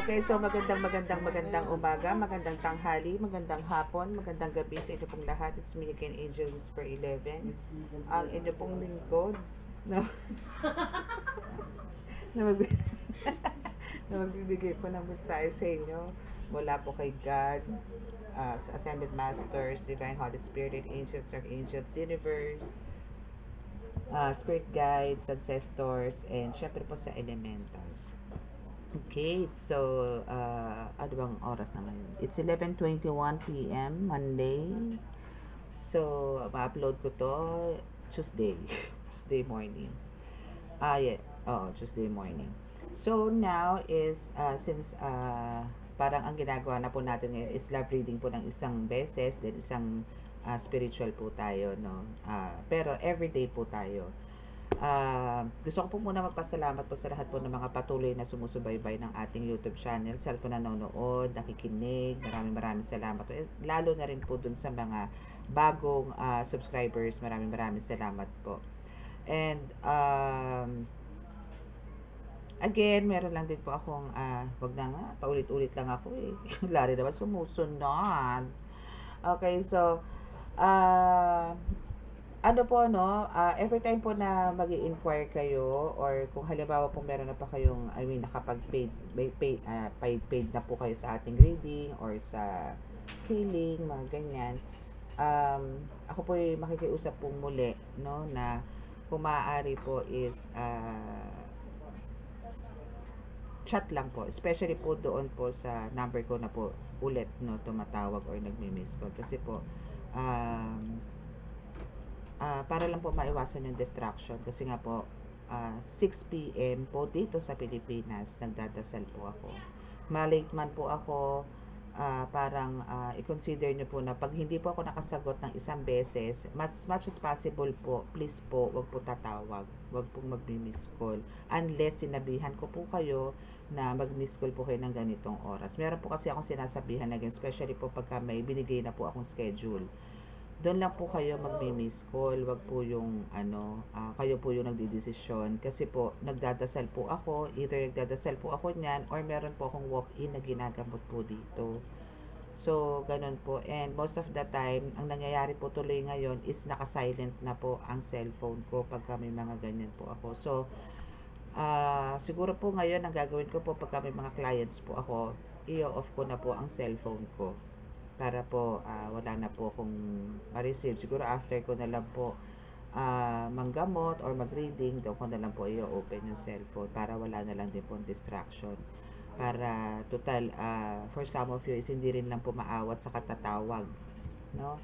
Okay, so magandang umaga, magandang tanghali, magandang hapon, magandang gabi sa inyo pong lahat. It's me again, Angel Whisper 11. Ang inyo pong lingkod na, na, mag, na magbibigay po ng mensahe sa inyo mula po kay God, sa Ascended Masters, Divine Holy Spirit, Angels, Archangels, Universe, Spirit Guides, Ancestors, and syempre po sa Elementals. Okay, so, ano bang oras na ngayon? It's 11:21 p.m. Monday. So, ma-upload ko to Tuesday. Tuesday morning. Yeah. Tuesday morning. So, now is, since, parang ang ginagawa na po natin ngayon is love reading po ng isang beses, then isang spiritual po tayo, no? Pero everyday po tayo. Gusto ko po muna magpasalamat po sa lahat po ng mga patuloy na sumusubaybay ng ating YouTube channel, sa po nanonood, nakikinig, maraming salamat po. Lalo na rin po dun sa mga bagong subscribers, maraming salamat po. And again, meron lang din po akong wag na nga, paulit-ulit lang ako eh. Lari naman sumusunod. Okay, so ano po, no, every time po na mag-i-inquire kayo or kung halimbawa po meron na pa kayong, nakapag-paid paid na po kayo sa ating reading or sa healing, mga ganyan, ako po ay makikiusap po muli, no, na kung maaari po is chat lang po, especially po doon po sa number ko na po ulit, no, tumatawag or nagmi-miss call kasi po para lang po maiwasan yung distraction kasi nga po 6 p.m. po dito sa Pilipinas nagdadasal po ako. Malate man po ako, parang i-consider nyo po na pag hindi po ako nakasagot ng isang beses, much as possible po, please po, wag po tatawag, wag pong mag-miss call unless sinabihan ko po kayo na mag-miss call po kayo ng ganitong oras. Meron po kasi akong sinasabihan again, especially po pagka may binigay na po akong schedule. Doon lang po kayo magmi-miss call, wag po yung kayo po yung nagdidesisyon kasi po nagdadasal po ako, either nagdadasal po ako niyan or meron po akong walk-in na ginagamot po dito. So, ganun po. And most of the time, ang nangyayari po tuloy ngayon is naka-silent na po ang cellphone ko pagka may mga ganyan po ako. So, siguro po ngayon, ang gagawin ko po pagka may mga clients po ako, i-off ko na po ang cellphone ko para po wala na po akong ma-receive. Siguro after ko na lang po manggamot or mag-reading, doon ko na lang po i-open yung cellphone para wala na lang din po distraction. Para total, for some of you is hindi rin lang po maawat sa katatawag. No?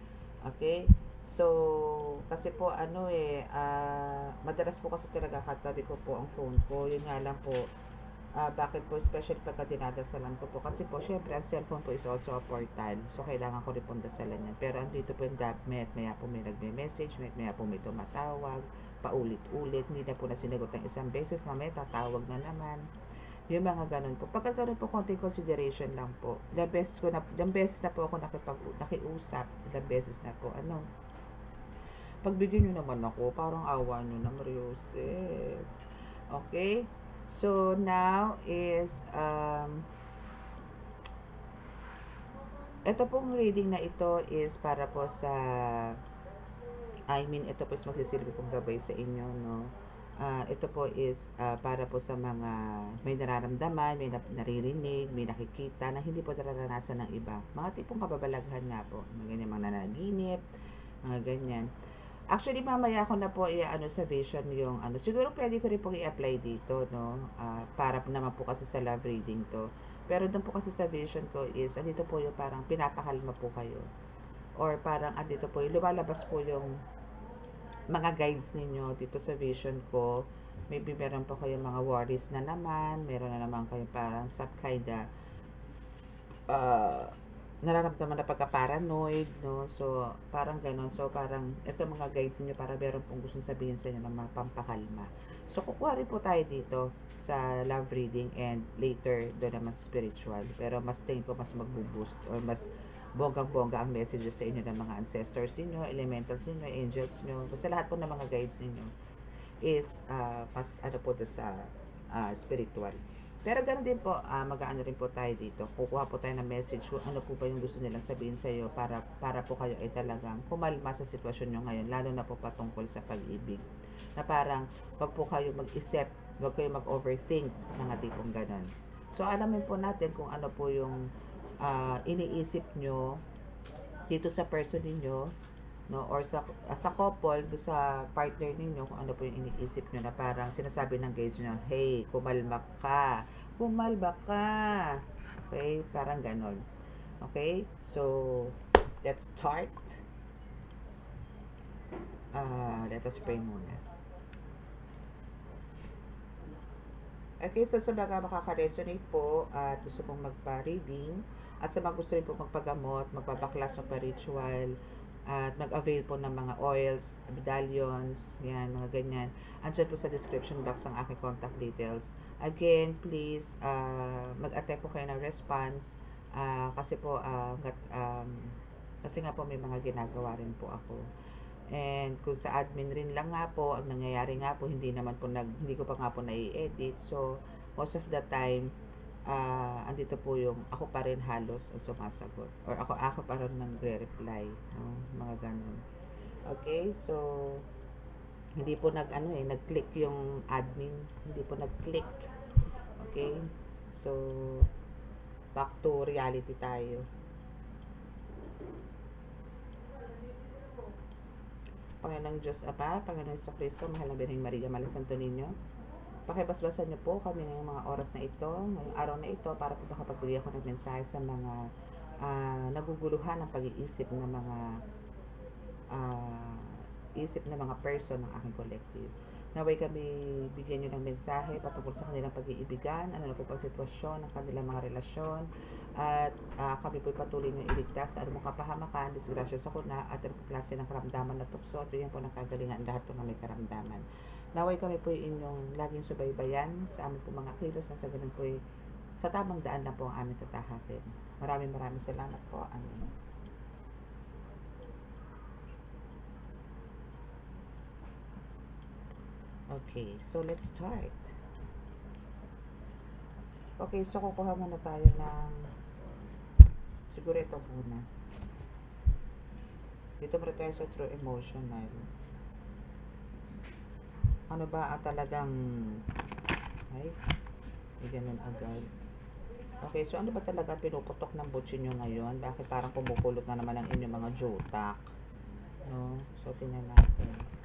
Okay? So, kasi po madalas po kasi talaga katabi ko po ang phone ko. Yun nga lang po, bakit po, especially pagka dinadasalan ko po, kasi po syempre ang cellphone po is also a portal, so kailangan ko rin pong dasalan yan. Pero andito po yung maya po may nagme-message, maya po may tumatawag paulit-ulit, hindi na po na sinagot ng isang beses, mamaya tatawag na naman, yung mga ganun po. Pagka ganun po, konting consideration lang po. Ilang beses na po ako nakiusap, ilang beses na po, pagbigyan nyo naman ako, parang awa nyo na, Mariose. Okay? So, now is, ito pong reading na ito is para po sa, ito po is magsisilbi pong gabay sa inyo, no? Ito po is para po sa mga may nararamdaman, may naririnig, may nakikita na hindi po nararanasan ng iba. Mga tipong kababalaghan nga po, mga ganyan, mga nanaginip, mga ganyan. Actually, mamaya ako na po sa vision yung siguro pwede ko rin po i-apply dito, no? Para naman po kasi sa love reading to. Pero doon po kasi sa vision ko is, andito po yung parang pinapakalma po kayo. Or parang andito po yung lumalabas po yung mga guides ninyo dito sa vision ko. Maybe meron po kayong mga worries na naman, meron na naman kayong parang some kinda nararamdaman na pagka-paranoid, no? So, parang ganon. So, parang, ito mga guides niyo para meron pong gustong sabihin sa inyo na mga pampakalma. So, kukuha rin po tayo dito sa love reading and later doon na mas spiritual. Pero mas tingin ko mas mag-boost or mas bonggang-bongga ang messages sa inyo ng mga ancestors niyo, elementals niyo, angels niyo. Basta lahat po ng mga guides niyo is mas po sa spiritual. Pero ganoon din po, mag-aano rin po tayo dito. Kukuha po tayo ng message kung ano po ba yung gusto nilang sabihin sa iyo para po kayo ay talagang kumalma sa sitwasyon nyo ngayon, lalo na po patungkol sa pag-ibig. Na parang wag po kayo mag-isip, wag kayo mag-overthink, mga tipong ganon. So alamin po natin kung ano po yung iniisip nyo dito sa person ninyo, no, or sa couple, do sa partner ninyo, kung ano po yung iniisip nyo na parang sinasabi ng guys nyo, hey, kumalma ka, okay, parang ganon. Okay, so let's start. Let us pray muna. Okay, so sa mga makaka-resonate po at gusto pong magpa-reading, at sa mga gusto rin po magpagamot, magpapaklas, magpa-ritual, at mag-avail po ng mga oils, medallions, yan, mga ganyan. Andyan po sa description box ang aking contact details. Again, please, mag-attend po kayo ng response, kasi po, kasi nga po may mga ginagawa rin po ako. And kung sa admin rin lang nga po, ang nangyayari nga po, hindi ko pa nga po nai-edit. So, most of the time, andito po yung ako pa rin halos ang sumasagot, or ako pa rin nagre-reply, no? Mga ganun. Okay, so hindi po nag-click yung admin, hindi po nag-click. Okay, so back to reality tayo. Panginoong Diyos Ama, Panginoong Jesucristo, mahal na Birheng Maria, mahal na Santo Niño, pakibasbasan niyo po kami ngayong mga oras na ito, ngayong araw na ito, para po makapagbigay ako ng mensahe sa mga naguguluhan ng pag-iisip ng mga person ng aking collective. Naway kami bigyan niyo ng mensahe patungkol sa kanilang pag-iibigan, ano na po ang sitwasyon ng kanilang mga relasyon, at kami po patuloy niyong iligtas sa anumang kapahamakan, disgrasya sa kuna, at anumang klase ng karamdaman na tukso, at yan po ng kagalingan lahat po ng may karamdaman. Naway kami po inyong laging subaybayan sa aming po mga kilos, na sa ganun po sa tamang daan na po ang aming tatahakin. Maraming salamat po. Amen. Okay, so let's start. Okay, so kukuha muna tayo ng siguro ito muna. Dito muna tayo sa true emotional. Ano ba talagang ay ganun agad. Okay, so ano ba talaga pinuputok ng butsin nyo ngayon? Bakit parang pumukulot na naman ang inyong mga jotak? No? So tingnan natin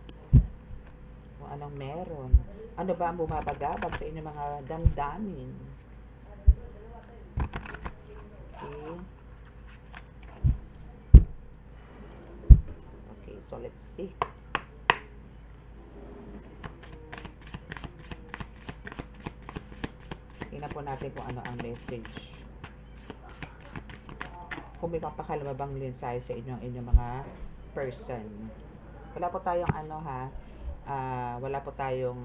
kung anong meron. Ano ba ang bumabagabag sa inyong mga damdamin? Okay. Okay, so let's see. Tingnan po natin kung ano ang message. Kung may papakalmabang mensahe sa inyong mga person. Wala po tayong wala po tayong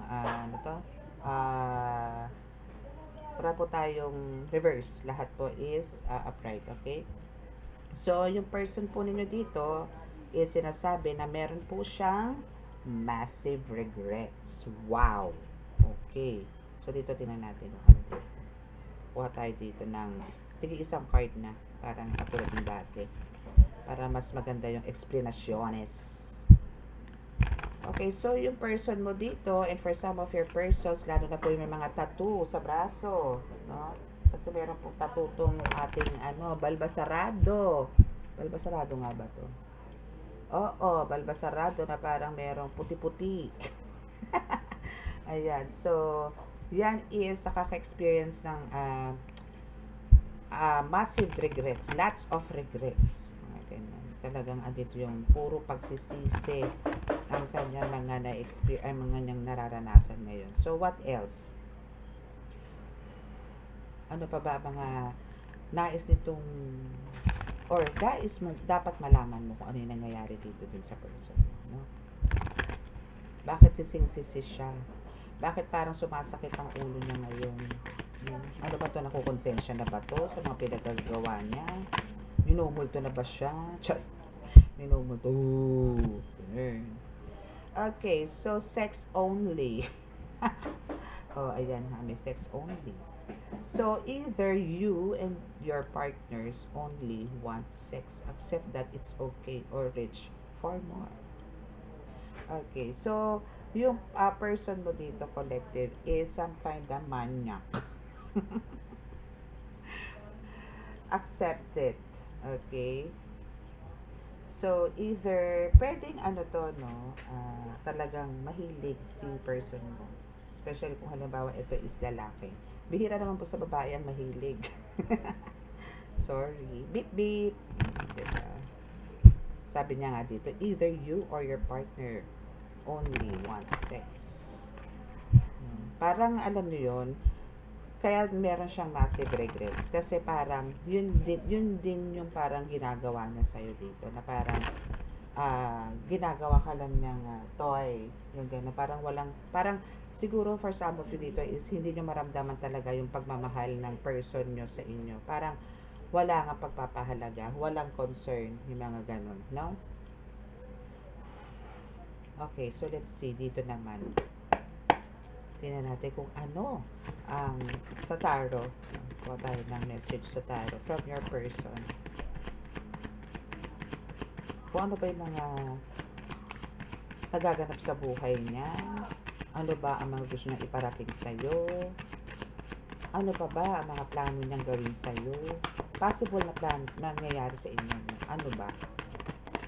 wala po tayong reverse. Lahat po is upright, okay? So, yung person po ninyo dito is sinasabi na meron po siyang massive regrets. Wow! Okay. So, dito tingnan natin. Kuha tayo dito ng isang card na parang katulad ng dati para mas maganda yung explanasyones. Okay, so yung person mo dito, and for some of your persons, lalo na po yung may mga tattoo sa braso, no? Kasi meron po tattoo tong ating balbasarado. Balbasarado nga ba to? Oo, balbasarado na parang merong puti-puti. Ayan, so yan is nakaka-experience ng massive regrets, lots of regrets. Talagang andito yung puro pagsisisi ang kanyang mga niyang nararanasan ngayon. So what else? Ano pa ba mga nais nitong, or guys, dapat malaman mo kung ano yung nangyayari dito din sa person, no? Bakit sising-sisi siya? Bakit parang sumasakit ang ulo niya ngayon? Ano ba to? Nakukonsensya na ba to sa mga pinagagawa niya? Minumulto na ba siya? Minumulto. Okay, so sex only. Oh, ayan ha, may sex only. So, either you and your partners only want sex, accept that it's okay, or reach for more. Okay, so, yung person mo dito, collective, is some kind of maniac. Accept it. Okay? So, either, pwedeng ano to, no, talagang mahilig si person mo. Especially kung halimbawa ito is lalaki. Bihira naman po sa babae ang mahilig. Sorry. Beep, beep. Diba? Sabi niya nga dito, either you or your partner only want sex. Parang, alam niyo yun, kaya meron siyang massive regrets. Kasi parang, yun din yung parang ginagawa niya sa'yo dito. Na parang, ginagawa ka lang ng toy. Yung gano'n. Parang walang, parang, siguro for some of you dito is hindi nyo maramdaman talaga yung pagmamahal ng person nyo sa inyo. Parang, wala nga pagpapahalaga, walang concern, yung mga ganun, no? Okay, so let's see, dito naman. Tingnan natin kung ano ang sa tarot. Kuha tayo ng message sa tarot from your person. Kung ano ba yung mga nagaganap sa buhay niya. Ano ba ang mga gusto niyang iparating sa'yo? Ano pa ba ang mga plano niyang gawin sa'yo? Possible na plan na nangyayari sa inyo. Ano ba?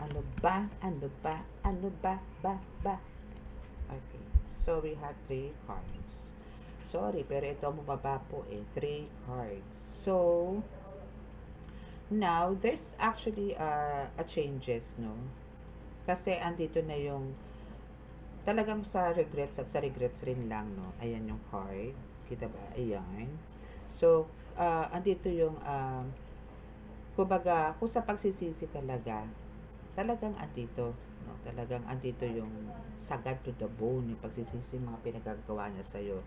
Ano ba? Ano ba? Ano ba? Ba? Okay. So, we have 3 cards. Sorry, pero ito bumaba po 3 cards. So, now, there's actually a changes, no? Kasi andito na yung talagang sa regrets at sa regrets rin lang, no? Ayan yung card. Kita ba? Ayan. So, andito yung, kumbaga, kung sa pagsisisi talagang andito. No? Talagang andito yung sagad to the bone, yung pagsisisi, mga pinagagawa niya sa'yo.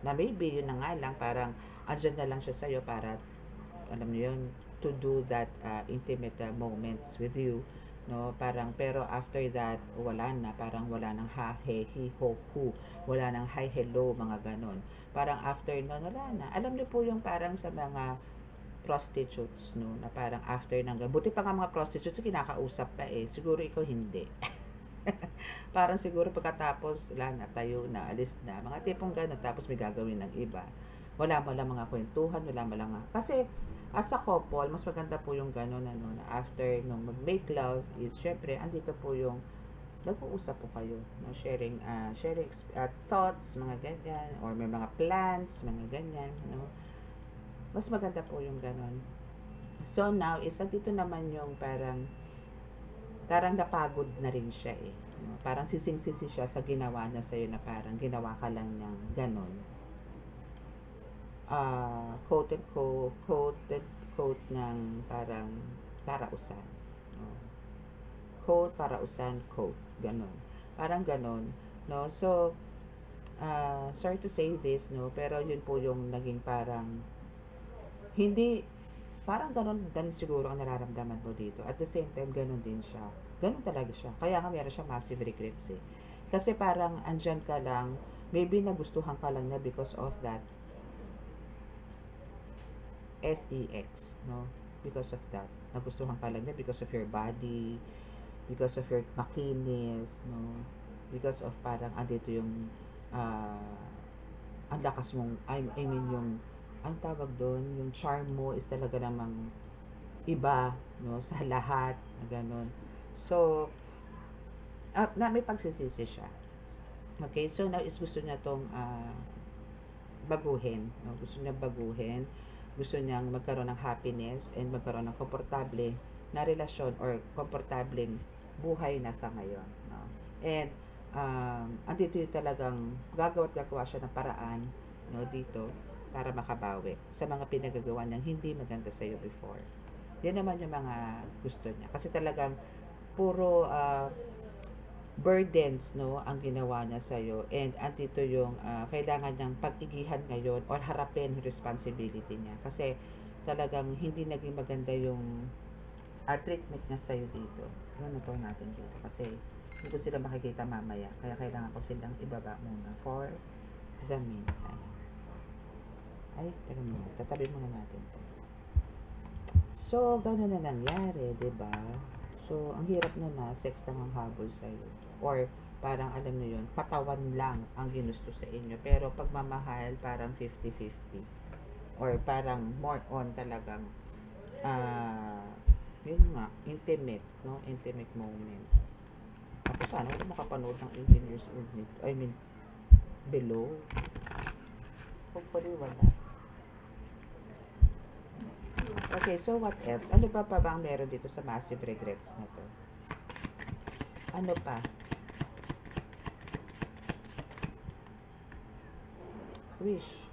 Na maybe, yun na nga lang, parang, andyan na lang siya sa'yo para, alam niyo yun, to do that intimate moments with you. No, parang pero after that wala na, parang wala nang ha he hi ho hu, wala nang hi hello, mga ganon. Parang after nun wala na. Alam niyo po yung parang sa mga prostitutes, no, na parang after ng buti pa nga mga prostitutes kinakausap pa siguro ikaw hindi. Parang siguro pagkatapos wala na, tayo na, alis na, mga tipong gano'n, tapos may gagawin ng iba, wala mo lang mga kwentuhan, wala mo lang kasi as a couple, mas maganda po yung gano'n, ano, na after nung mag-make love is syempre andito po yung nag-uusap po kayo, no? Sharing thoughts, mga ganyan, or may mga plans, mga ganyan, no? Mas maganda po yung gano'n. So now is andito naman yung parang napagod na rin siya no? Parang sising-sisi siya sa ginawa niya sa'yo, na parang ginawa ka lang ng ganon. Quote and quote ng parang parausan. No? Quote, parausan, quote. Ganon. Parang ganon. No? So, sorry to say this, no? Pero yun po yung naging parang hindi, parang ganun din siguro ang nararamdaman mo dito. At the same time, ganun din siya. Ganun talaga siya. Kaya nga meron siya massive regrets Kasi parang andyan ka lang, maybe nagustuhan ka lang niya because of that sex, no? Because of that. Nagustuhan ka lang niya because of your body, because of your makinis, no? Because of parang andito yung ang lakas mong, I mean yung ang tawag doon, yung charm mo is talaga namang iba, no, sa lahat, na ganun. So, na may pagsisisi siya. Okay, so now is gusto niya tong baguhin, no? Gusto niya baguhin, gusto niyang magkaroon ng happiness and magkaroon ng komportable na relasyon or komportableng buhay na sa ngayon, no? And andito yung talagang gagawa siya ng paraan, no, dito para makabawi sa mga pinagagawa niyang hindi maganda sa iyo before. Yan naman yung mga gusto niya. Kasi talagang puro burdens, no, ang ginawa niya sa iyo, and andito yung kailangan niyang pag-igihan ngayon or harapin yung responsibility niya. Kasi talagang hindi naging maganda yung treatment niya sa iyo dito. Ano to natin dito? Kasi hindi ko sila makikita mamaya. Kaya kailangan ko silang ibaba muna for the meantime. Ay, teka muna. Tatabi muna natin to. So, gano'n na nangyari, 'di ba? So, ang hirap nun na sex lang ang habol sa'yo. Or, parang alam mo yun, katawan lang ang ginusto sa inyo. Pero, pagmamahal, parang 50-50. Or, parang more on talagang, ah, yun nga, intimate, no? Intimate moment. Ako sana, ako makapanood ng 18 years old nito. I mean, below. Hopefully, wala. Okay, so what else? Ano pa ba ang meron dito sa massive regrets na to? Ano pa? Wish.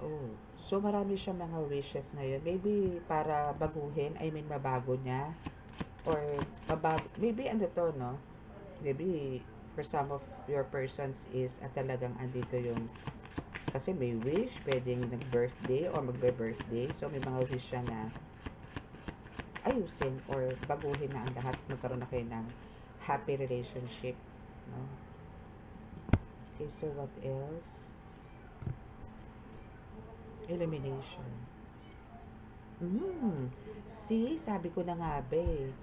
Oh. So, marami siyang mga wishes ngayon. Maybe para baguhin, I mean, mabago niya. Or, maybe ano to, no? Maybe, for some of your persons is talagang andito yung, kasi may wish, pwedeng nag-birthday or magbe-birthday. So, may mga wish siya na ayusin or baguhin na ang lahat. Magkaroon na kayo ng happy relationship, no? Okay, so what else? Elimination. See, sabi ko na nga ba eh.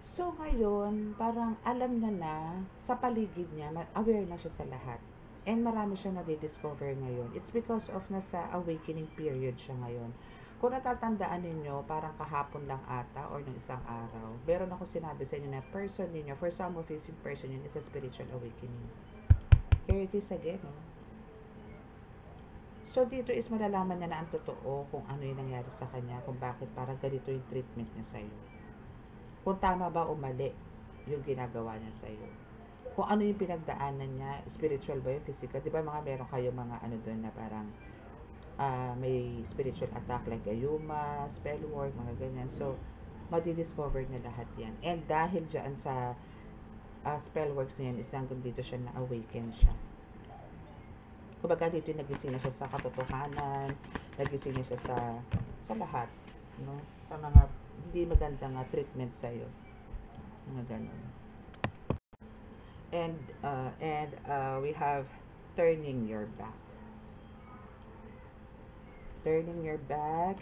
So, ngayon, parang alam na sa paligid niya, aware na siya sa lahat. And marami siyang nadidiscover ngayon. It's because of nasa awakening period siya ngayon. Kung natatandaan ninyo, parang kahapon lang ata or ng isang araw, meron ako sinabi sa inyo na person ninyo, for some of his person yun is a spiritual awakening. Here it is again, no? So, dito is malalaman niya na ang totoo kung ano yung nangyari sa kanya, kung bakit parang ganito yung treatment niya sa'yo. Kung tama ba o mali yung ginagawa niya sa'yo. Kung ano yung pinagdaanan niya, spiritual ba yung physical. Di ba mga meron kayo mga ano doon na parang may spiritual attack like ayuma, spell work, mga ganyan. So, madidiscover niya lahat yan. And dahil dyan sa spell works niya, is hanggang dito siya na-awaken siya. Kumbaga dito yung nagising na siya sa katotohanan, nagising na siya sa lahat, no? Sa mga hindi magandang treatment sa'yo. Mga ganun. And we have turning your back. Turning your back,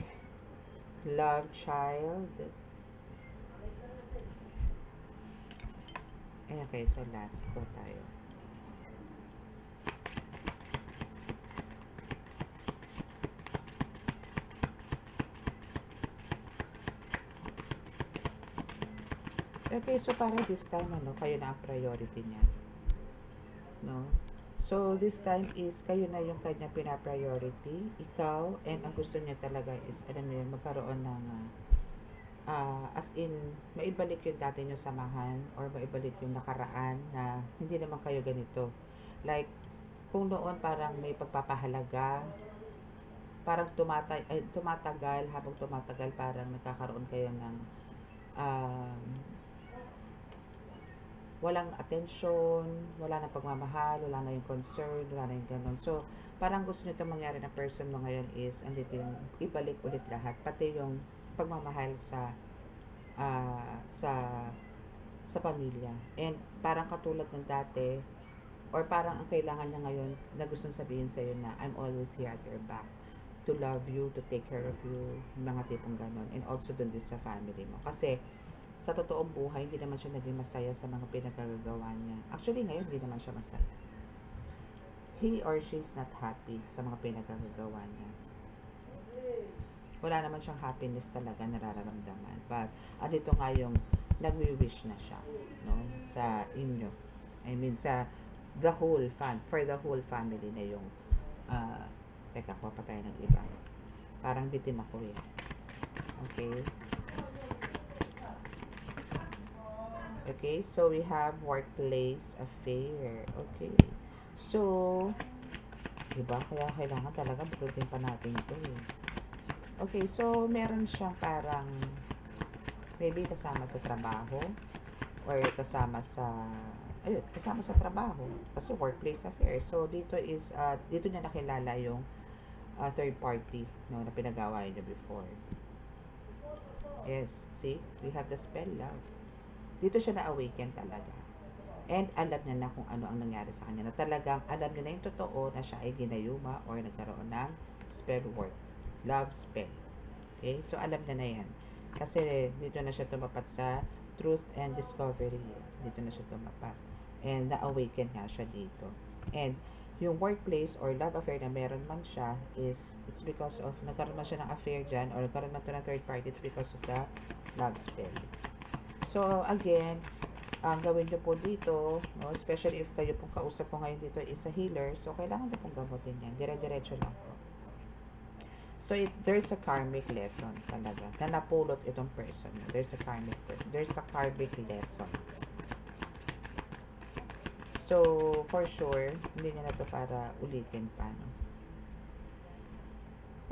love child. Okay, so last po tayo. Okay, so para this time, ano, kayo na ang priority niya. No? So, this time is, kayo na yung kanya pina-priority, ikaw, and ang gusto niya talaga is, alam mo yun, magkaroon ng, as in, maibalik yung dati nyo samahan, or maibalik yung nakaraan, na hindi naman kayo ganito. Like, kung noon parang may pagpapahalaga, parang tumatagal, habang tumatagal, parang nagkakaroon kayo ng, walang attention, wala na pagmamahal, wala na yung concern, wala na yung ganun. So, parang gusto nito mangyari na person mo ngayon is, andito yung ibalik ulit lahat, pati yung pagmamahal sa sa pamilya. And parang katulad ng dati, or parang ang kailangan niya ngayon na gustong sabihin sa iyo na I'm always here at your back to love you, to take care of you, mga tipong ganon. And also dun din sa family mo. Kasi, sa totoong buhay, hindi naman siya naging masaya sa mga pinagagawa niya. Actually, ngayon, hindi naman siya masaya. He or she is not happy sa mga pinagagawa niya. Wala naman siyang happiness talaga nararamdaman. But, andito nga yung nagwi-wish na siya, no? Sa inyo. I mean, for the whole family na yung, teka, papatay ng iba. Parang bitin ako eh. Okay? Okay, so we have workplace affair. Okay. So, diba? Kaya kailangan talaga bukutin pa natin ito eh. Okay, so meron siyang parang maybe kasama sa trabaho or kasama sa trabaho kasi workplace affair. So, dito is, dito niya nakilala yung third party, no, na pinagawa niya before. Yes, see? We have the spell love. Dito siya na-awaken talaga. And alam niya na kung ano ang nangyari sa kanya. Na talagang alam niya na yung totoo na siya ay ginayuma or nagkaroon ng spell work. Love spell. Okay? So, alam niya na yan. Kasi dito na siya tumapat sa truth and discovery. Dito na siya tumapat. And na-awaken nga siya dito. And yung workplace or love affair na meron man siya is, it's because of, nagkaroon man siya ng affair dyan or nagkaroon man ito ng third party, it's because of the love spell. So, again, ang gawin nyo po dito, no, especially if kayo pong kausap po ngayon dito is a healer, so kailangan nyo pong gamutin yan. Dire-diretso lang po. So, there's a karmic lesson talaga na napulot itong person. There's a karmic lesson. So, for sure, hindi niya na to para ulitin pa, no?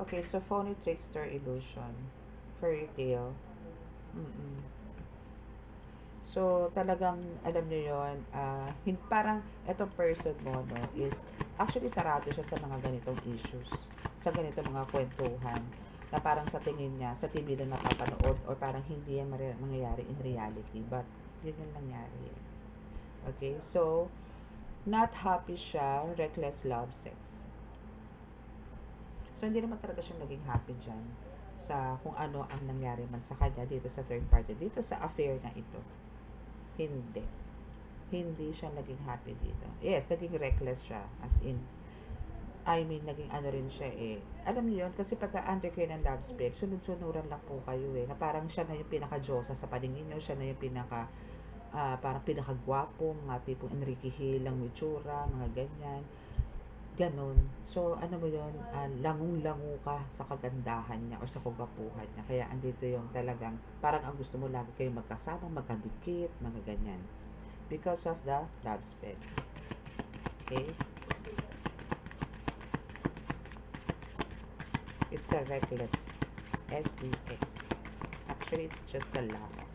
Okay, so phony trickster illusion. Fairy tale. So, talagang, alam nyo yun, parang itong person mo, no, is, actually, sarado siya sa mga ganitong issues, sa ganitong mga kwentuhan, na parang sa tingin niya, sa TV lang napapanood, or parang hindi yan mangyayari in reality, but, yun yung nangyari. Okay, so, not happy siya, reckless love sex. So, hindi naman talaga siya naging happy dyan, sa kung ano ang nangyari man sa kanya, dito sa third party, dito sa affair na ito. Hindi siya naging happy dito. Yes, naging reckless siya. As in, naging ano rin siya eh. Alam niyo yun, kasi pagka under kayo ng love spell, sunod-sunuran lang po kayo eh. Na parang siya na yung pinaka-Diyosa sa paningin niyo, siya na yung parang pinaka-gwapo, mga tipong Enrique Hill, ang mitsura, mga ganyan. Ganon. So, ano mo yun, langung-langu ka sa kagandahan niya o sa kagwapuhan niya. Kaya andito yung talagang, parang ang gusto mo lagi kayo magkasama, magkadikit, mga ganyan. Because of the love spell. Okay? It's a reckless. S-E-X. Actually, it's just the last.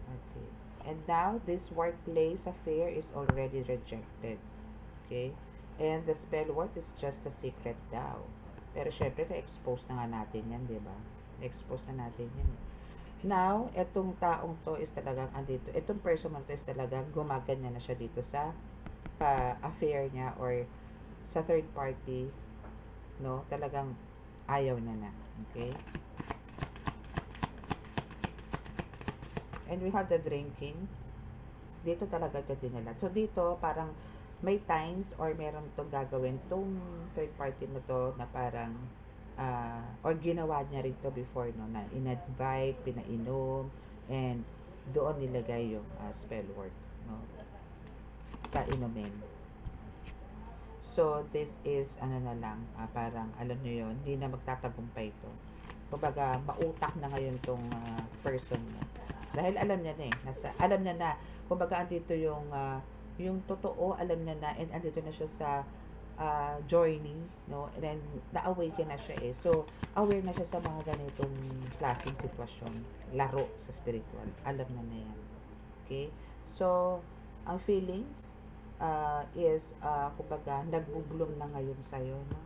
Okay. And now, this workplace affair is already rejected. Okay? And the spell work is just a secret daw. Pero syempre, na-expose na nga natin yan, di ba? Na-expose na natin yan. Now, etong taong to is talagang andito. Etong person to is talagang gumaganya na siya dito sa affair niya or sa third party. No? Talagang ayaw niya na. Okay? And we have the drinking. Dito talaga dinala. So, dito parang may times or meron itong gagawin tong third party na to na parang or ginawa niya rin to before, no, na in-invite, pinainom, and doon nilagay yung spell work, no, sa inumin. So, this is, ano na lang, parang, alam nyo yun, hindi na magtatagumpay ito. Kumbaga, mautak na ngayon tong person mo. Dahil alam niya na eh, alam niya na, kumbaga, andito yung totoo, alam niya na, and andito na siya sa journey, no, and then na-awaken na siya eh. So, aware na siya sa mga ganitong klaseng sitwasyon, laro sa spiritual, alam na yan. Okay? So, ang feelings is, kumbaga, nagbo-bloom na ngayon sa'yo, no?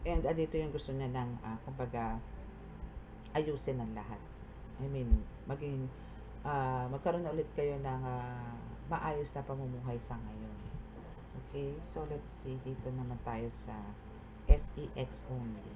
And andito yung gusto niya ng, kumbaga, ayusin ang lahat. I mean, magkaroon na ulit kayo ng maayos na pamumuhay sa ngayon. Okay, so let's see, dito naman tayo sa SEX only.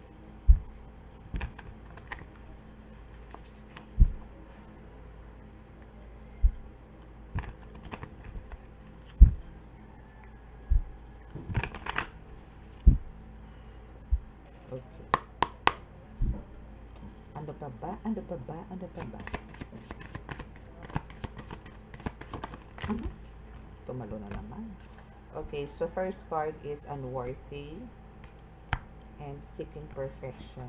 Okay. Ano pa ba? Tumalo na naman. Okay, so first card is unworthy and seeking perfection.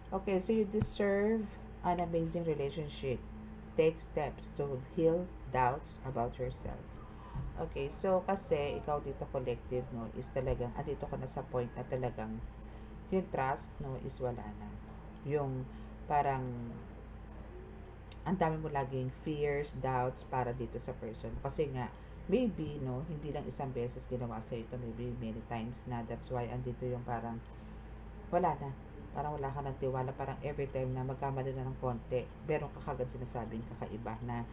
Okay, so you deserve an amazing relationship. Take steps to heal doubts about yourself. Okay, so kasi ikaw dito collective, no, is talagang andito ka na sa point na talagang yung trust, no, is wala na. Yung parang ang dami mo laging fears, doubts para dito sa person. Kasi nga, maybe, no, hindi lang isang beses ginawa sa ito, maybe many times na. That's why andito yung parang wala na. Parang wala ka ng tiwala, parang every time na magkamali na ng konti, meron ka kagad sinasabing kakaiba na,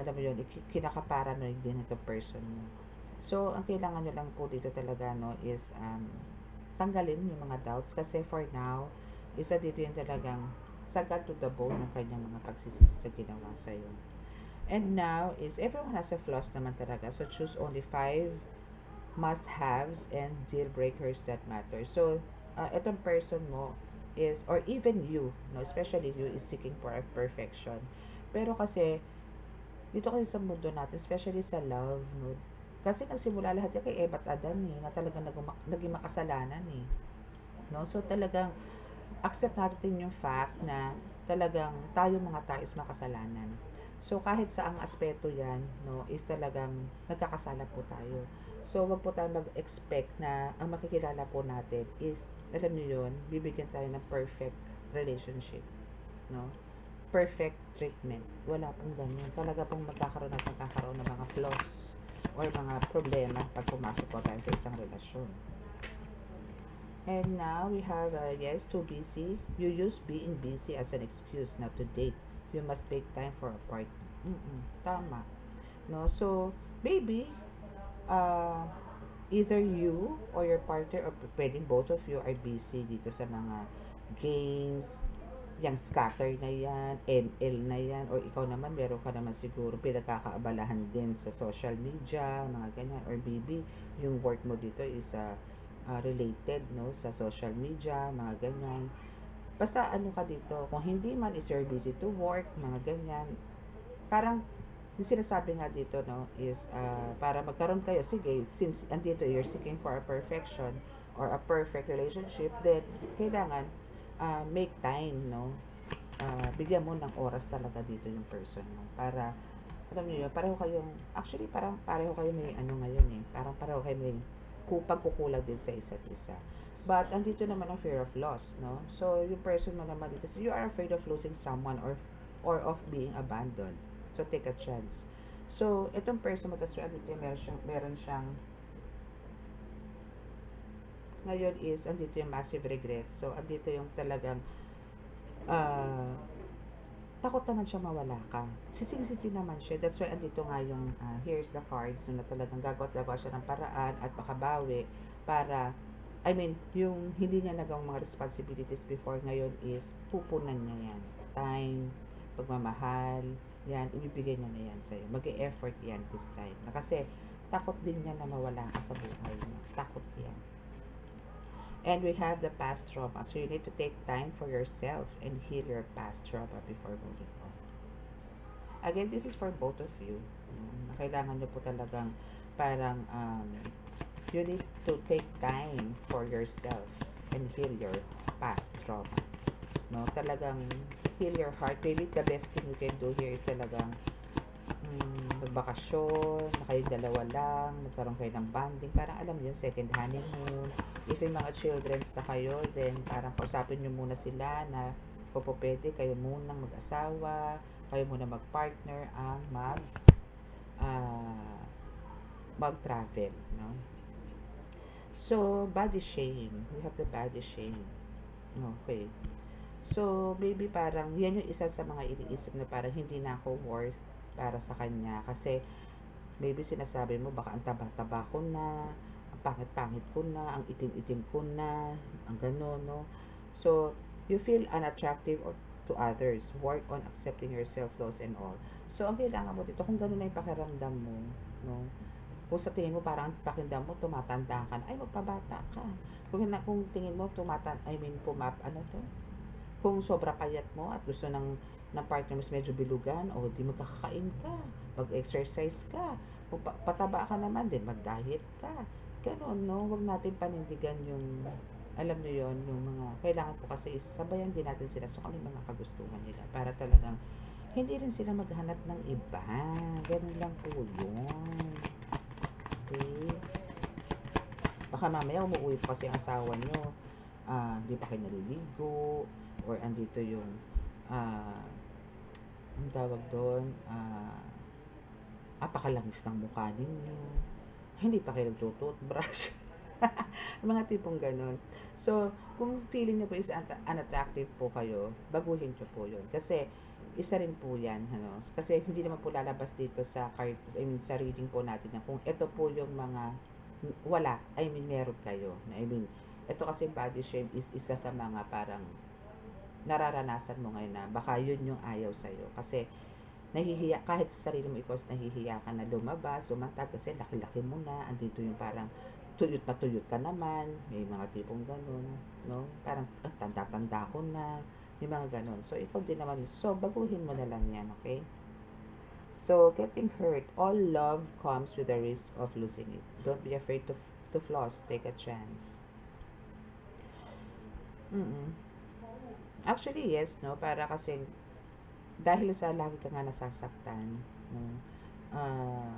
alam mo yun, kinaka-paranoid din itong person mo. So, ang kailangan nyo lang po dito talaga, no, is tanggalin yung mga doubts kasi for now, isa dito yung talagang sagad to the bone ng kanyang mga pagsisisi sa ginawa sa'yo. And now is everyone has a flaws naman talaga. So, choose only 5 must-haves and deal breakers that matter. So, itong person mo is, or even you, no, especially you, is seeking for a perfection. Pero kasi, dito kasi sa mundo natin, especially sa love, no, kasi nagsimula lahat yan kay Eva at Adan eh, na talagang naging makasalanan eh. No? So talagang accept natin yung fact na talagang tayo mga tao is makasalanan. So kahit sa ang aspeto yan, no, is talagang nagkakasala po tayo. So wag po tayo mag-expect na ang makikilala po natin is, alam niyo yun, bibigyan tayo ng perfect relationship. No? Perfect treatment. Wala pong ganyan. Talaga pong magkakaroon ng mga flaws or mga problema pag pumasok po tayo sa isang relasyon. And now we have, yes, too busy. You use being busy as an excuse not to date. You must make time for a partner. Tama. No? So, maybe, either you or your partner, or pwedeng both of you are busy dito sa mga games, yung scatter na yan, ML na yan, or ikaw naman, meron ka naman siguro pinagkakaabalahan din sa social media, mga ganyan, or maybe yung work mo dito is related, no, sa social media, mga ganyan. Basta ano ka dito, kung hindi man is you're busy to work, mga ganyan. Parang, yung sinasabi nga dito, no, is para magkaroon kayo, sige, since andito you're seeking for a perfection or a perfect relationship, then kailangan make time, no? Bigyan mo ng oras talaga dito yung person mo para, alam niyo yun, pareho kayong, actually parang pareho kayo may ano ngayon eh, parang pareho kayo may pagkukulang din sa isa't isa. But andito naman ang fear of loss, no? So yung person mo naman dito, so you are afraid of losing someone or of being abandoned. So take a chance. So itong person mo, tapos andito meron siyang ngayon is, andito yung massive regrets. So, andito yung talagang takot naman siya mawala ka. Sising-sisi naman siya. That's why andito nga yung here's the cards na talagang gagawa siya ng paraan at makabawi para, I mean, yung hindi niya nagawang mga responsibilities before ngayon is pupunan niya yan. Time, pagmamahal, yan, ibibigay niya na yan sa'yo. Mag-e-effort yan this time. Kasi, takot din niya na mawala ka sa buhay niya. Takot yan. And we have the past trauma. So you need to take time for yourself and heal your past trauma before moving on. Again, this is for both of you. Kailangan nyo po talagang parang you need to take time for yourself and heal your past trauma. No, talagang heal your heart. Maybe the best thing you can do here is talagang magbakasyon, na kayong dalawa lang, magkaroon kayo ng bonding, parang alam nyo, second honeymoon. If yung mga childrens na kayo, then parang kausapin nyo muna sila na po pwede kayo muna mag-asawa, kayo muna mag-partner ang mag-travel, no? So, body shame. We have the body shame. Okay. So, maybe parang, yan yung isa sa mga iniisip na parang hindi na ako worth para sa kanya. Kasi, maybe sinasabi mo, baka ang taba-taba ko na, ang pangit-pangit ko na, ang itim-itim ko na, ang gano'n, no? So, you feel unattractive to others. Work on accepting yourself, flaws and all. So, ang kailangan mo dito, kung gano'n na yung pakiramdam mo, no? Kung sa tingin mo, parang pakiramdam mo, tumatanda ka na, ay, magpabata ka. Kung tingin mo, kung sobra payat mo at gusto ng partner mas medyo bilugan, o di magkakakain ka, mag-exercise ka, kung pataba ka naman din, mag-diet ka, gano'n, no? Huwag natin panindigan yung, alam niyo yon, yung mga, kailangan po kasi sabayan din natin sila so kami mga kagustuhan nila, para talagang, hindi rin sila maghanap ng iba, gano'n lang po yun. Okay? Baka mamaya umuwi po kasi ang asawa nyo, di pa kayo naliligo, or andito yung ang tawag doon, apakalangis ng mukha ninyo, hindi pa kayo nagtututbrush. Mga tipong ganon. So, kung feeling niyo po is unattractive po kayo, baguhin niyo po yun. Kasi, isa rin po yan. Ano? Kasi hindi naman po lalabas dito sa card, I mean, sa reading po natin na kung ito po yung mga wala, I mean, meron kayo. I mean, ito kasi body shame is isa sa mga parang nararanasan mo ngayon na baka yun yung ayaw sa'yo. Kasi, nahihiya, kahit sa sarili mo ikaw, nahihiya ka na lumabas, lumantad, kasi laki-laki mo na, andito yung parang tuyot na tuyot ka naman, may mga tipong ganun, no? Parang, tanda-tanda ko na, may mga ganun. So, ikaw din naman, so, baguhin mo na lang yan, okay? So, getting hurt, all love comes with the risk of losing it. Don't be afraid to floss, take a chance. Mm-mm. Actually, yes, no? Para kasi, dahil sa lagi ka nga nasasaktan, no? Ah,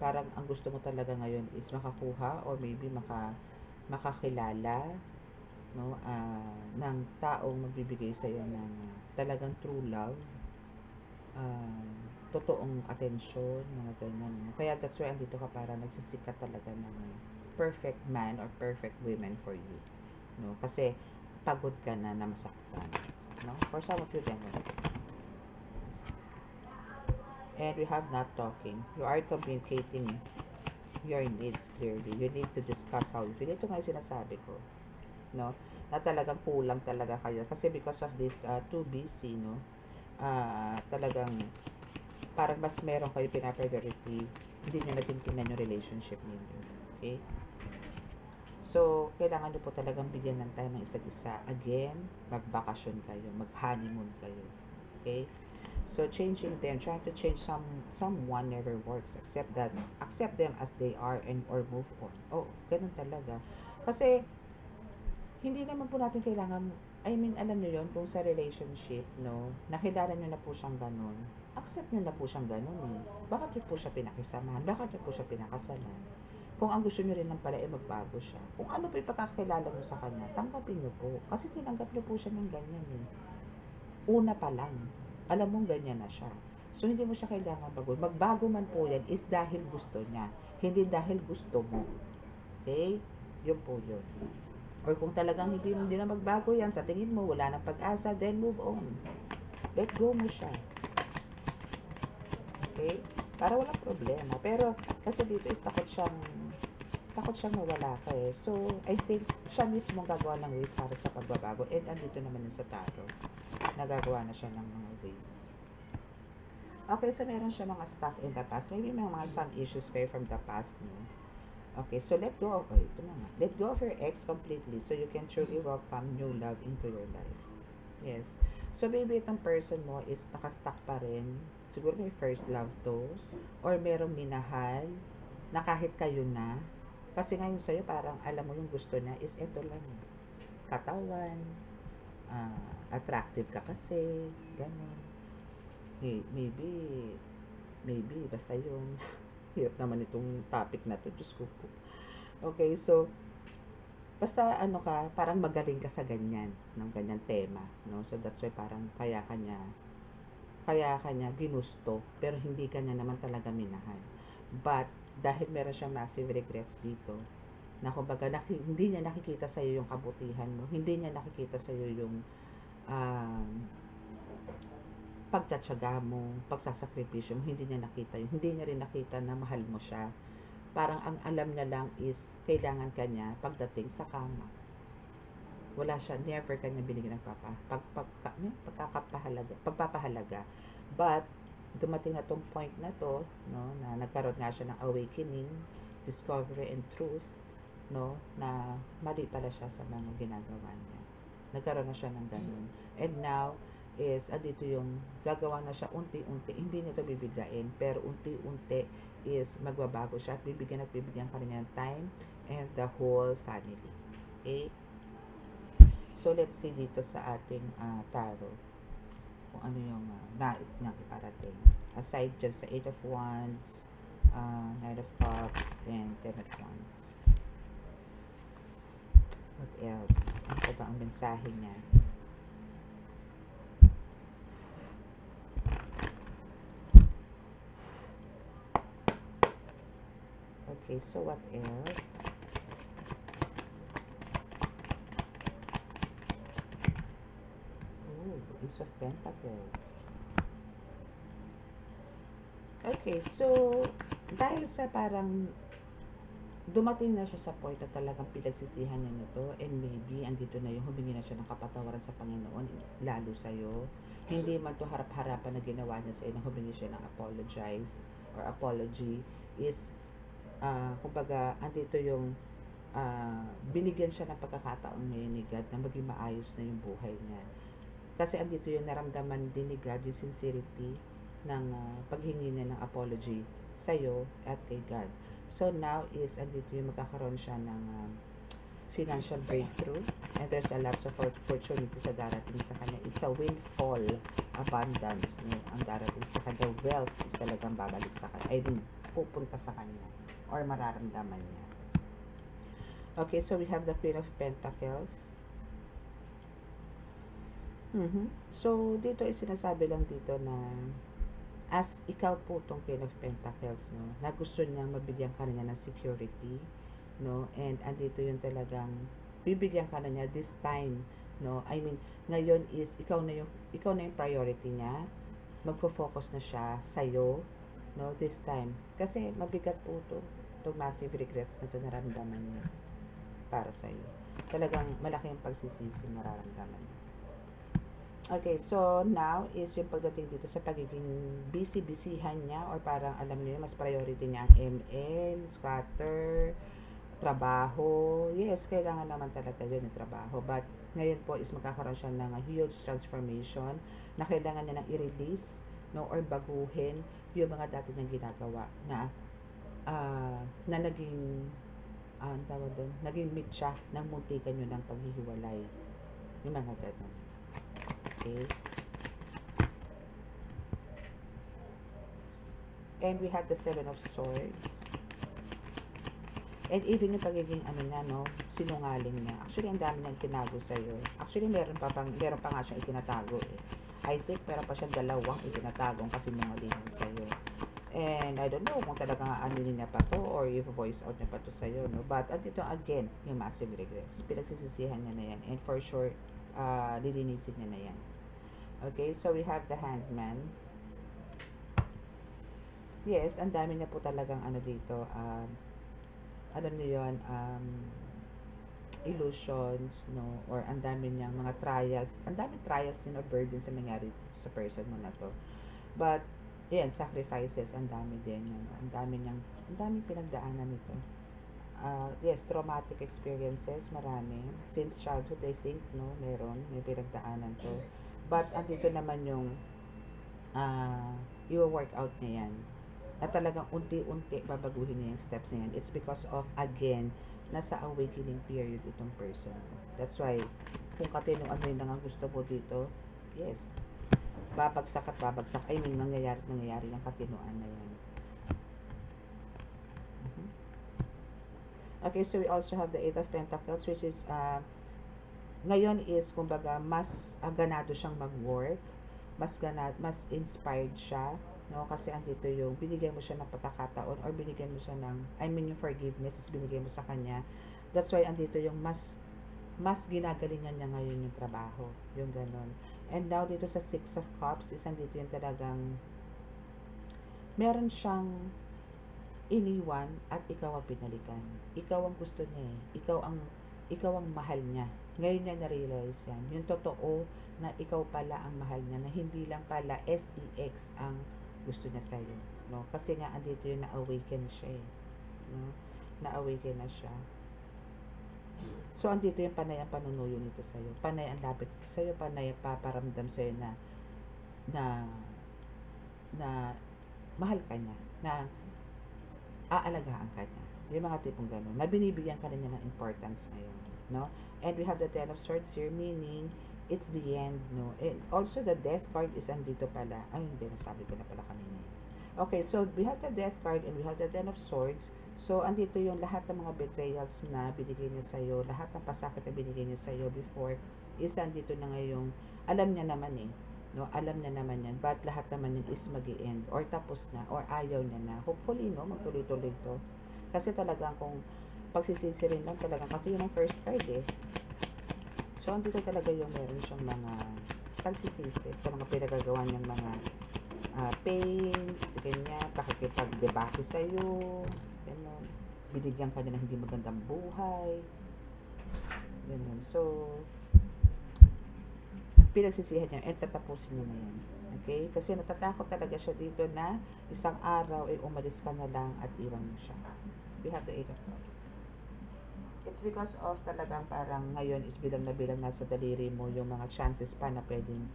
parang ang gusto mo talaga ngayon is makakuha or maybe makakilala, no? Ng taong magbibigay sa iyo ng talagang true love, ah, totoong atensyon, mga ganyan. No? Kaya that's why andito ka para nagsisikat talaga ng perfect man or perfect women for you. No? Kasi pagod ka na masaktan. No? For some of you, ganun. And we have not talking. You are communicating your needs clearly. You need to discuss how you feel. Ito nga yung sinasabi ko. No? Na talagang kulang talaga kayo. Kasi because of this too busy, no? Talagang parang mas meron kayo pinapriority. Hindi nyo natintinan yung relationship ninyo. Okay? So, kailangan nyo po talagang bigyan ng time ng isa't isa. Again, magbakasyon kayo. Mag-honeymoon kayo. Okay? So, changing them, trying to change someone never works. Accept them as they are and or move on. Oh, ganun talaga. Kasi, hindi naman po natin kailangan, I mean, alam nyo yun, kung sa relationship, no, nakilala nyo na po siyang ganun, accept nyo na po siyang ganun eh. Bakit nyo po siya pinakisamahan? Bakit nyo po siya pinakasalan? Kung ang gusto nyo rin lang pala, magbago siya. Kung ano po yung pagkakilala nyo sa kanya, tanggapin nyo po. Kasi tinanggap nyo po siya ng ganyan eh. Una pa lang, alam mong ganyan na siya. So, hindi mo siya kailangan bago. Magbago man po yan is dahil gusto niya. Hindi dahil gusto mo. Okay? Yun po yun. Or kung talagang hindi na magbago yan, sa tingin mo, wala nang pag-asa, then move on. Let go mo siya. Okay? Para walang problema. Pero, kasi dito is takot siyang mawala ka eh. So, I think, siya mismo gagawa ng ways para sa pagbabago. And andito naman yun sa tarot. Nagagawa na siya ng mga ways. Okay, so meron siya mga stuck in the past. Maybe may mga some issues kayo from the past, no? Okay, so let go of, ito na nga. Let go of your ex completely so you can truly welcome new love into your life. Yes. So, maybe itong person mo is nakastuck pa rin. Siguro may first love to. Or merong minahal na kahit kayo na. Kasi ngayon sa'yo, parang alam mo yung gusto niya is ito lang. Katawan. Attractive ka kasi. Ganun. Maybe, basta yung hirap naman itong topic na to. Diyos ko po. Okay, so, basta parang magaling ka sa ganyan, ng ganyan tema, no? So, that's why parang kaya kanya ginusto, pero hindi kanya naman talaga minahal. But, dahil meron siyang massive regrets dito, na kumbaga, hindi niya nakikita sa'yo yung kabutihan mo, hindi niya nakikita sa'yo yung pagtsatsaga mo, pagsasakripisyo mo, hindi niya nakita yun. Hindi niya rin nakita na mahal mo siya. Parang ang alam niya lang is kailangan kanya pagdating sa kama. Wala siya, never kanya binigyan ng pagpapahalaga. But, dumating na tong point na to, no, na nagkaroon nga siya ng awakening, discovery and truth, no, na mali pala siya sa mga ginagawa niya. Nagkaroon na siya ng ganun. And now, is dito yung gagawa na siya unti-unti, hindi niya ito bibiglain, pero unti-unti is magbabago siya at bibigyan pa rin niya ng time and the whole family. Okay? So, let's see dito sa ating tarot kung ano yung nais niyang iparating. Aside dyan sa 8 of Wands, Knight of Cups, and 10 of Wands. What else? Ano pa ba ang mensahe niya? Okay, so what else? Ace of Pentacles. Okay, so, dahil sa parang dumating na siya sa point na talagang pinagsisihan niya nito, and maybe andito na yung humingi na siya ng kapatawaran sa Panginoon, lalo sa'yo. Hindi man to harap-harapan na ginawa niya sa'yo na humingi siya ng apologize or apology, is kumbaga andito yung binigyan siya ng pagkakataon ngayon ni God na maging maayos na yung buhay niya. Kasi andito yung naramdaman din ni God, yung sincerity ng paghingi niya ng apology sa'yo at kay God. So now is andito yung magkakaroon siya ng financial breakthrough, and there's a lots of opportunity sa darating sa kanya. It's a windfall abundance, no? Ang darating sa kanya, wealth is talagang babalik sa kanya, ay pupunta sa kanya or mararamdaman niya. Okay, so we have the Queen of Pentacles. So dito is sinasabi lang dito na as ikaw po tong Queen of Pentacles, no, na gusto niyang mabigyan ka niya ng security, no, and andito yung talagang bibigyan ka na niya this time, no, I mean, ngayon is ikaw na yung priority niya, magfo-focus na siya sa'yo, no, this time, kasi mabigat po itong massive regrets na ito nararamdaman niya para sa'yo. Talagang malaki yung pagsisisi nararamdaman niya. Okay, so now is yung pagdating dito sa pagiging busy-busyhan niya, or parang alam niyo mas priority niya ang ML, scatter, trabaho. Yes, kailangan naman talaga yun yung trabaho. But ngayon po is magkakaroon siya ng huge transformation na kailangan niya nang i-release, no, or baguhin yung mga dati niyang ginagawa na naging tawag doon, naging mitya ng muntikan nyo ng paghihiwalay. Yung mga ganun. Okay. And we have the Seven of Swords. And even yung pagiging sinungaling niya. Actually, ang dami niyang tinago sa'yo. Actually, meron pa nga siyang itinatago eh. I think meron pa siyang dalawang itinatagong kasinungalingan sa'yo. And I don't know kung talagang aanunin niya pa to or i-voice out niya pa to sa'yo, no? But andito again, yung massive regrets. Pinagsisisihan niya na yan. And for sure, lilinisin niya na yan. Okay, so we have the Hangman. Yes, ang dami niya po talagang dito, alam niyo yun, illusions, no, or ang dami niyang mga trials, ang daming trials din or burdens na nangyari sa person mo na to. But yan, sacrifices, ang dami din, ang daming pinagdaanan nito. Yes, traumatic experiences, marami. Since childhood, I think, no, may pinagdaanan to. But andito naman yung i-work out niya yan. Na talagang unti-unti babaguhin niya yung steps na yan. It's because of, again, nasa awakening period itong person. That's why, kung katinong ano yun ang gusto mo dito, yes, babagsak at babagsak. I mean, nangyayari yung katinuan na yan. Okay, so we also have the Eight of Pentacles, which is, ngayon is, kumbaga, mas ganado siyang mag-work, mas inspired siya, no? Kasi andito yung, binigyan mo siya ng pagkakataon, or binigyan mo siya ng, yung forgiveness is binigyan mo sa kanya. That's why, andito yung mas ginagalingan niya ngayon yung trabaho, yung ganon. And now, dito sa Six of Cups, is andito yung talagang, meron siyang iniwan, at ikaw ang pinalikan. Ikaw ang gusto niya eh. Ikaw ang mahal niya. Ngayon niya na-realize yan. Yung totoo na ikaw pala ang mahal niya, na hindi lang pala SEX ang gusto niya sa'yo. No? Kasi nga, andito yung na-awaken siya eh. No? Na-awaken na siya. So, andito yung panay ang panunuyo nito sa'yo. Panay ang lapit nito sa'yo. Panay ang paparamdam sa'yo na mahal ka niya. Na aalagaan ka niya. Yung mga tipong gano'n. Na binibigyan ka niya ng importance ngayon. No? And we have the Ten of Swords here, meaning it's the end, no? And also the Death card is andito pala. Ay, hindi, nasabi ko na pala kanina. Okay, so we have the Death card and we have the Ten of Swords. So, andito yung lahat ng mga betrayals na binigay niya sa'yo, lahat ng pasakit na binigay niya sa'yo before, is andito na ngayong, alam niya naman eh, no? Alam niya naman yan, but lahat naman yan is mag-i-end, or tapos na, or ayaw niya na. Hopefully, no, magtuloy-tuloy to. Kasi talagang kung pagsisisi rin lang talagang, kasi yun ang first card eh. So, andito talaga yung meron siyang mga pagsisisi sa mga pinagagawa niyang mga pains, ganyan, pakikipag-debate sa'yo, ganun. Binigyan ka na ng hindi magandang buhay, ganun. So, pinagsisihan niya at tatapusin niya na yan. Okay? Kasi natatakot talaga siya dito na isang araw ay umalis ka na lang at iwan mo siya. We have the 8 of Cups. It's because of talagang parang ngayon is bilang na bilang nasa daliri mo yung mga chances pa na pwedeng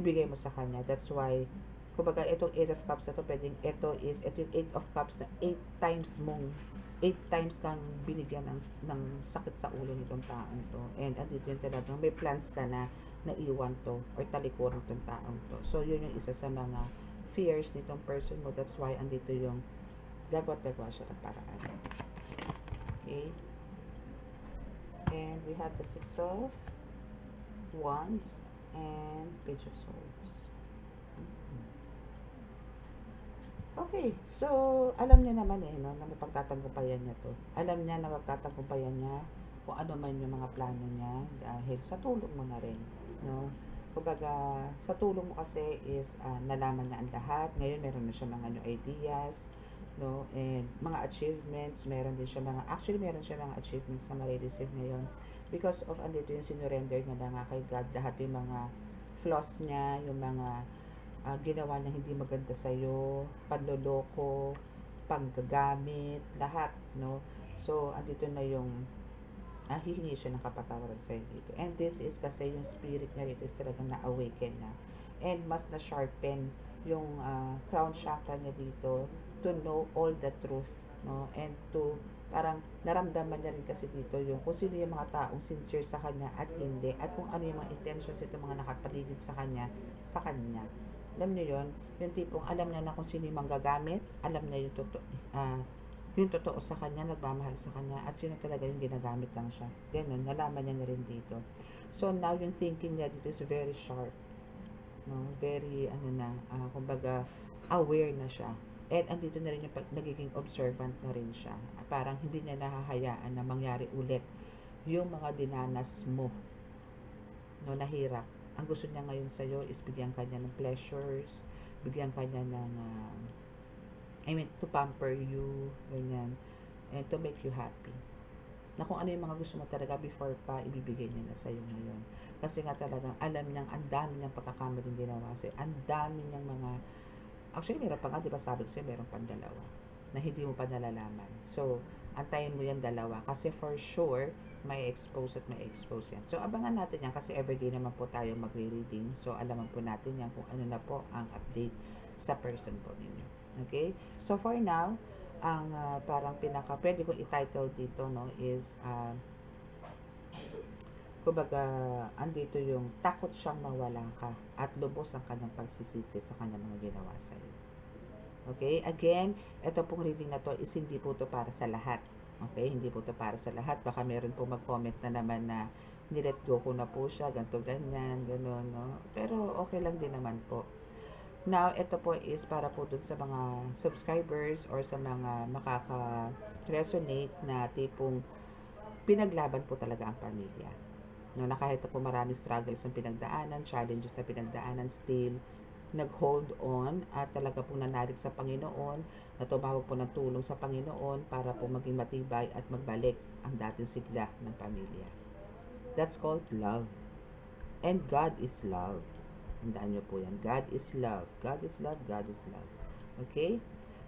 ibigay mo sa kanya. That's why, kumbaga, itong 8 of Cups na to, pwedeng, ito yung 8 of Cups na 8 times kang binigyan ng sakit sa ulo nitong taong to. And andito yung talagang may plans ka na naiwan to or talikuran tong taong to. So, yun yung isa sa mga fears nitong person mo. That's why andito yung gagawa siya ng paraan. Okay? And we have the 6 of Wands and Page of Swords. Okay, so alam niya naman no, na mapagtatagumpayan niya to. Alam niya na mapagtatagumpayan niya kung ano man yung mga plano niya dahil sa tulong mo na rin, no? Kumbaga, sa tulong mo kasi is nalaman niya ang lahat. Ngayon meron na siya mga new ideas, no? And mga achievements, meron siya mga achievements na ma-receive ngayon because of andito yung sinurrender niya na nga kay God lahat yung mga flaws niya, yung mga ginawa na hindi maganda sa'yo, panloloko, panggagamit, lahat, no? So, andito na yung hihingi siya ng kapatawaran sa'yo dito. And this is kasi yung spirit niya dito is talagang na-awaken na. And mas na-sharpen yung crown chakra niya dito to know all the truth, no? And to, parang naramdaman niya rin kasi dito yung kung sino yung mga taong sincere sa kanya at hindi, at kung ano yung mga intentions ito mga nakapaligid sa kanya. Alam niyo yun, yung tipong alam niya na kung sino yung manggagamit, alam niya yung totoo sa kanya, nagmamahal sa kanya, at sino talaga yung ginagamit lang siya. Ganun, nalaman niya na rin dito. So, now yung thinking niya dito is very sharp. No? Very, kumbaga, aware na siya. And andito na rin yung nagiging observant na rin siya. Parang hindi niya nahahayaan na mangyari ulit yung mga dinanas mo, no, nahirap. Ang gusto niya ngayon sa'yo is bigyan ka niya ng pleasures, bigyan ka niya ng, to pamper you, ganyan, and to make you happy. Na kung ano yung mga gusto mo talaga before pa, ibibigay niya na sa'yo ngayon. Kasi nga talagang alam niyang ang dami niyang pagkakamaling ginawa sa'yo, ang dami niyang mga, actually meron pa nga, di ba sabi ko sa'yo, meron pang dalawa, na hindi mo pa nalalaman. So, antayin mo yan dalawa, kasi for sure, may expose yan. So, abangan natin yan kasi everyday naman po tayo magre-reading. So, alaman po natin yan kung ano na po ang update sa person po ninyo. Okay? So, for now, ang parang pwede ko i-title dito, no, is, kumbaga, andito yung takot siyang mawala ka at lubos ang kanyang pagsisisi sa kanyang mga ginawa sa'yo. Okay? Again, ito pong reading na to is hindi po to para sa lahat. Okay, hindi po ito para sa lahat. Baka meron po mag-comment na naman na nilet go ko na po siya, ganito, ganyan, gano'n, no? Pero okay lang din naman po. Now, ito po is para po dun sa mga subscribers or sa mga makaka-resonate na tipong pinaglaban po talaga ang pamilya. No, na kahit po maraming struggles ang pinagdaanan, challenges na pinagdaanan, still nag-hold on at talaga pong nanalig sa Panginoon, na tumawag po ng tulong sa Panginoon para po maging matibay at magbalik ang dating sigla ng pamilya. That's called love. And God is love. Tandaan nyo po yan. God is love. God is love. God is love. Okay?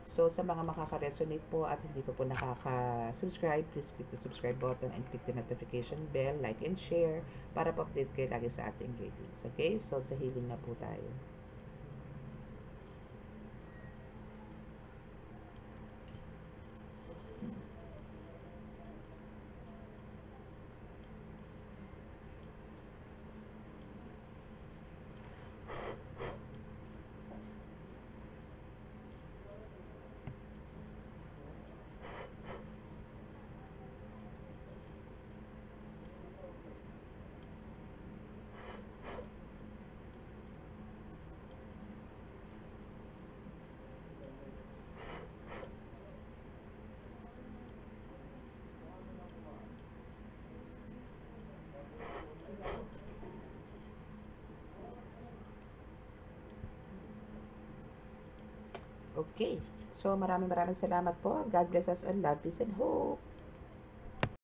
So, sa mga makaka-resonate po at hindi po nakaka-subscribe, please click the subscribe button and click the notification bell, like and share para po-update kayo lagi sa ating readings. Okay? So, sa healing na po tayo. Okay. So, maraming salamat po. God bless us all. Love, peace, and hope.